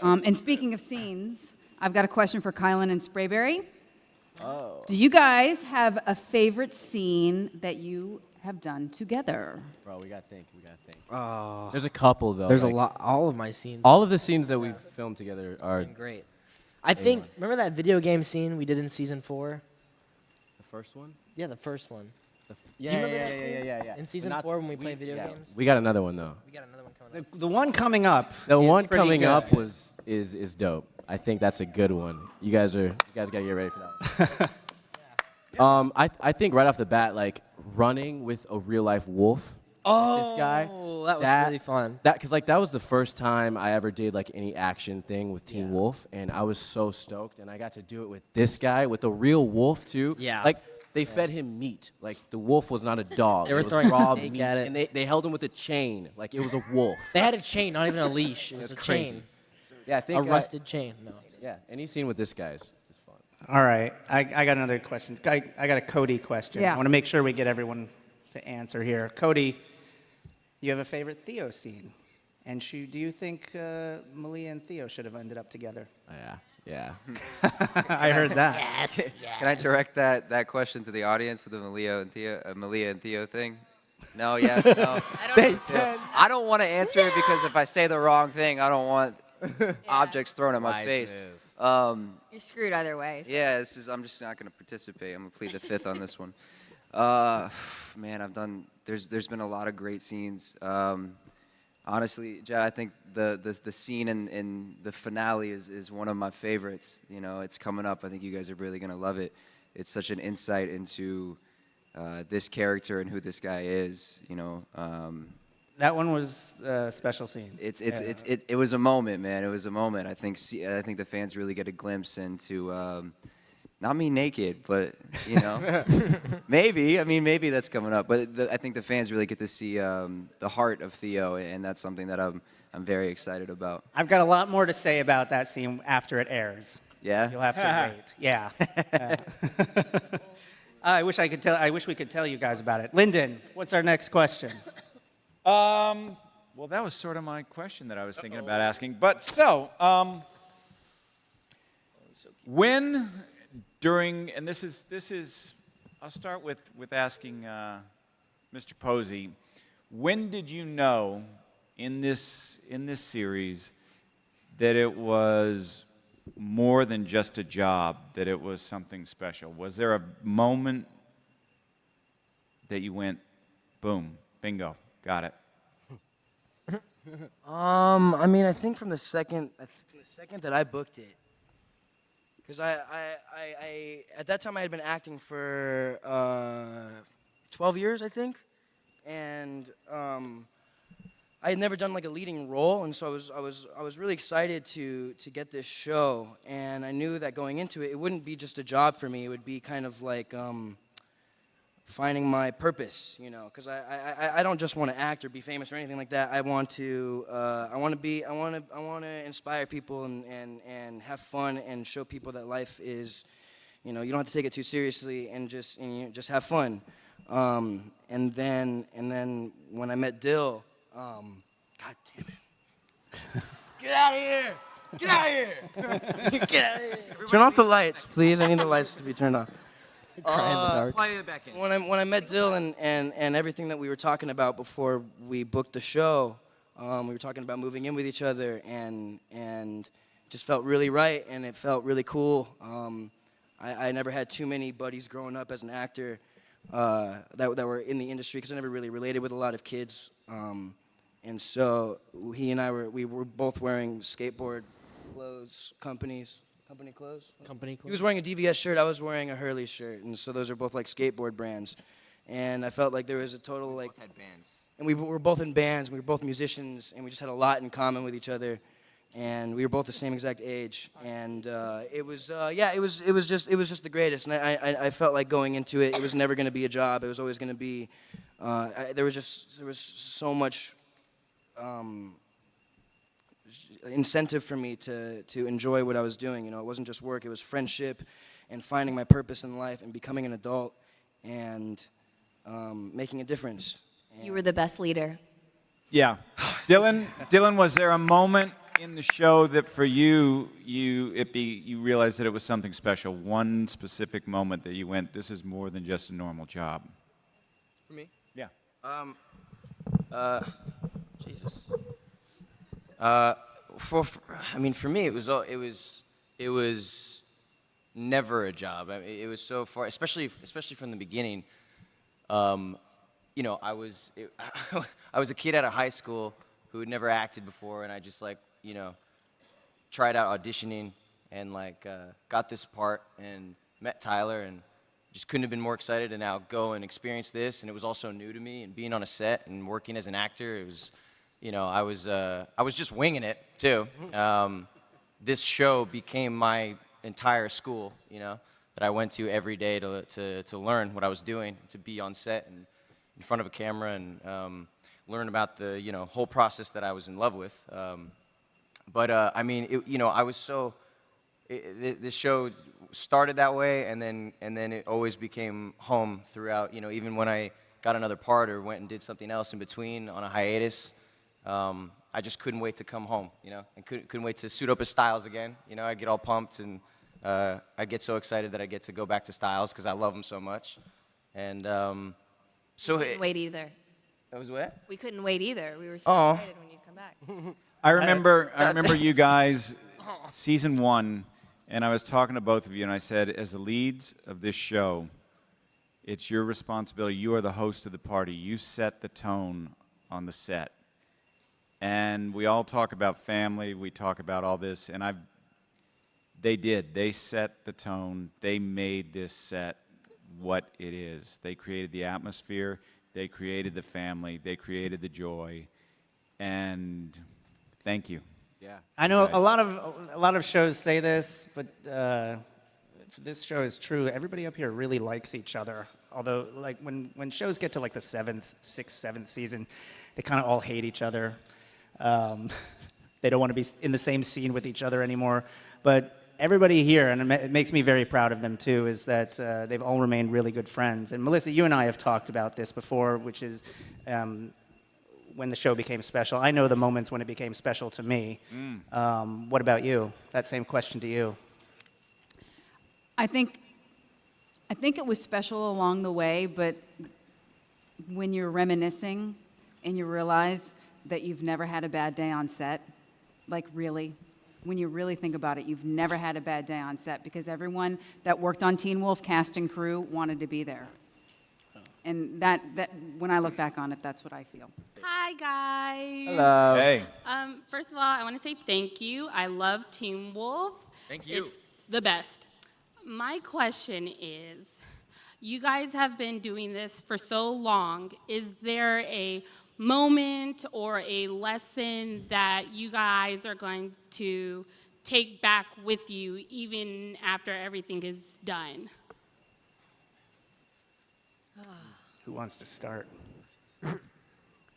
And speaking of scenes, I've got a question for Kylan and Sprayberry. Oh. Do you guys have a favorite scene that you have done together? Bro, we gotta think. Oh, There's a couple though. there's like, a lot. All of my scenes All of the scenes that we've filmed together are are great. I think. Remember that video game scene we did in season 4? the first one. Yeah, the first one. Yeah, Do you remember that scene? yeah. In season 4 when we played video games. We got another one though. We got another one coming up. The one coming up. The is one pretty coming good. up is dope. I think that's a good one. You guys gotta get ready for that. I think right off the bat, like running with a real life wolf. Oh, This guy. that was really fun. Because that was the first time I ever did like any action thing with Teen Wolf, and I was so stoked, and I got to do it with this guy, with a real wolf too. Yeah. Like they fed him meat. Like the wolf was not a dog. They were it was throwing raw steak meat, at it. and they held him with a chain, like it was a wolf. They had a chain, not even a leash. It was a crazy. chain, Yeah, I a think rusted chain. No. yeah, any scene with this guy is fun. All right, I got another question. I got a Cody question. Yeah. I want to make sure we get everyone to answer here. Cody, you have a favorite Theo scene, and do you think Malia and Theo should have ended up together? Yeah. I heard that. Yes. Can I direct that question to the audience with the Malia and Theo thing? No, yes, no. I don't want to answer it because if I say the wrong thing, I don't want objects thrown at my Wise face. move. You're screwed either way. So. Yeah, I'm just not going to participate. I'm going to plead the fifth on this one. Man, there's been a lot of great scenes. Honestly, Jed, I think the scene in the finale is one of my favorites. You know, it's coming up. I think you guys are really going to love it. It's such an insight into this character and who this guy is, you know. That one was a special scene. It was a moment, man. It was a moment. I think the fans really get a glimpse into not me naked, but you know, maybe. I mean, maybe that's coming up. But I think the fans really get to see the heart of Theo, and that's something that I'm very excited about. I've got a lot more to say about that scene after it airs. Yeah. You'll have to wait. Yeah. I wish we could tell you guys about it. Lyndon, what's our next question? Well, that was sort of my question that I was thinking about asking. But when during, and this is, I'll start with asking Mr. Posey, when did you know in this series that it was more than just a job, that it was something special? Was there a moment that you went, boom, bingo, got it? I mean, I think from the second that I booked it, because I at that time I had been acting for 12 years, I think, and I had never done like a leading role, and so I was really excited to get this show, and I knew that going into it, it wouldn't be just a job for me. It would be kind of like finding my purpose, you know, because I don't just want to act or be famous or anything like that. I want to inspire people and have fun and show people that life is, you know, you don't have to take it too seriously and just have fun. And then when I met Dill, God damn it. Get out of here! Get out of here! Get out of here! Turn off the lights, please. I need the lights to be turned off. Cry in the dark. Play it back in. When I met Dill and everything that we were talking about before we booked the show, we were talking about moving in with each other and just felt really right, and it felt really cool. I never had too many buddies growing up as an actor that were in the industry, because I never really related with a lot of kids. And so he and we were both wearing skateboard clothes company clothes. He was wearing a DVS shirt, I was wearing a Hurley shirt, and so those are both like skateboard brands. And I felt like there was a total like. Both had bands. And we were both in bands. We were both musicians, and we just had a lot in common with each other. And we were both the same exact age, and it was just the greatest. And I felt like going into it, it was never going to be a job. It was always going to be. There was so much incentive for me to enjoy what I was doing. You know, it wasn't just work; it was friendship, and finding my purpose in life, and becoming an adult, and making a difference. You were the best leader. Yeah. Dylan, was there a moment in the show that for you, you realized that it was something special? One specific moment that you went, this is more than just a normal job. For me? Yeah. Jesus. I mean, for me, it was never a job. I mean, it was so far, especially from the beginning. You know, I was a kid out of high school who had never acted before, and I just like, you know, tried out auditioning and like got this part and met Tyler and just couldn't have been more excited to now go and experience this. And it was also new to me, and being on a set and working as an actor, it was, you know, I was just winging it too. This show became my entire school, you know, that I went to every day to learn what I was doing, to be on set and in front of a camera and learn about the, you know, whole process that I was in love with. I mean, you know, I was so. This show started that way, and then it always became home throughout. You know, even when I got another part or went and did something else in between on a hiatus, I just couldn't wait to come home. You know, and couldn't wait to suit up as Styles again. You know, I'd get all pumped and I'd get so excited that I get to go back to Styles because I love him so much. And so Couldn't wait either. That was what? We couldn't wait either. We were so Aw. excited when you'd come back. I remember you guys, season 1, and I was talking to both of you, and I said, as the leads of this show, it's your responsibility. You are the host of the party. You set the tone on the set. And we all talk about family. We talk about all this, and they did. They set the tone. They made this set what it is. They created the atmosphere. They created the family. They created the joy. And thank you. Yeah. I know guys. a lot of shows say this, but if this show is true, everybody up here really likes each other. Although, like when shows get to like the 6th, 7th season, they kind of all hate each other. They don't want to be in the same scene with each other anymore. But everybody here, and it makes me very proud of them too, is that they've all remained really good friends. And Melissa, you and I have talked about this before, which is when the show became special. I know the moments when it became special to me. What about you? That same question to you. I think it was special along the way, but when you're reminiscing and you realize that you've never had a bad day on set, like really, when you really think about it, you've never had a bad day on set because everyone that worked on Teen Wolf cast and crew wanted to be there. And that when I look back on it, that's what I feel. Hi, guys. Hello. Hey. First of all, I want to say thank you. I love Teen Wolf. Thank you. It's the best. My question is, you guys have been doing this for so long. Is there a moment or a lesson that you guys are going to take back with you even after everything is done? Who wants to start?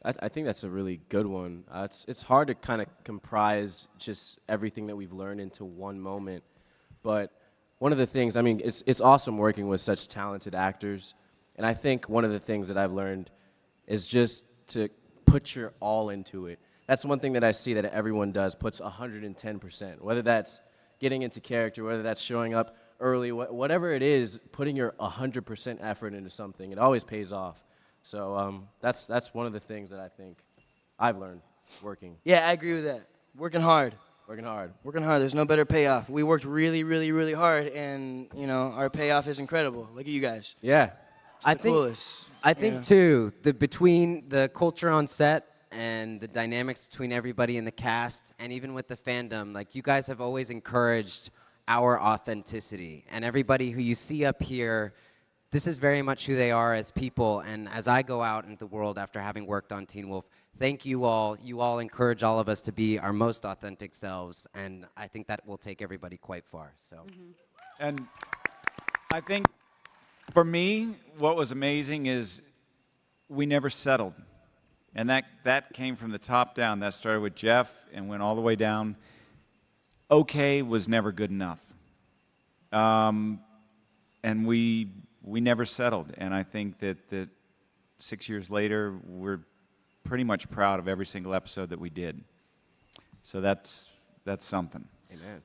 I think that's a really good one. It's hard to kind of comprise just everything that we've learned into one moment. But one of the things, I mean, it's awesome working with such talented actors. And I think one of the things that I've learned is just to put your all into it. That's one thing that I see that everyone does, puts 110%. Whether that's getting into character, whether that's showing up early, whatever it is, putting your 100% effort into something, it always pays off. So that's one of the things that I think I've learned working. Yeah, I agree with that. Working hard. Working hard. Working hard. There's no better payoff. We worked really, really, really hard, and you know our payoff is incredible. Look at you guys. Yeah. It's the coolest. I think too, between the culture on set and the dynamics between everybody in the cast, and even with the fandom, like you guys have always encouraged our authenticity. And everybody who you see up here, this is very much who they are as people. And as I go out into the world after having worked on Teen Wolf, thank you all. You all encourage all of us to be our most authentic selves. And I think that will take everybody quite far. So. And I think for me, what was amazing is we never settled. And that came from the top down. That started with Jeff and went all the way down. Okay was never good enough. And we never settled. And I think that 6 years later, we're pretty much proud of every single episode that we did. So that's that's something. Amen.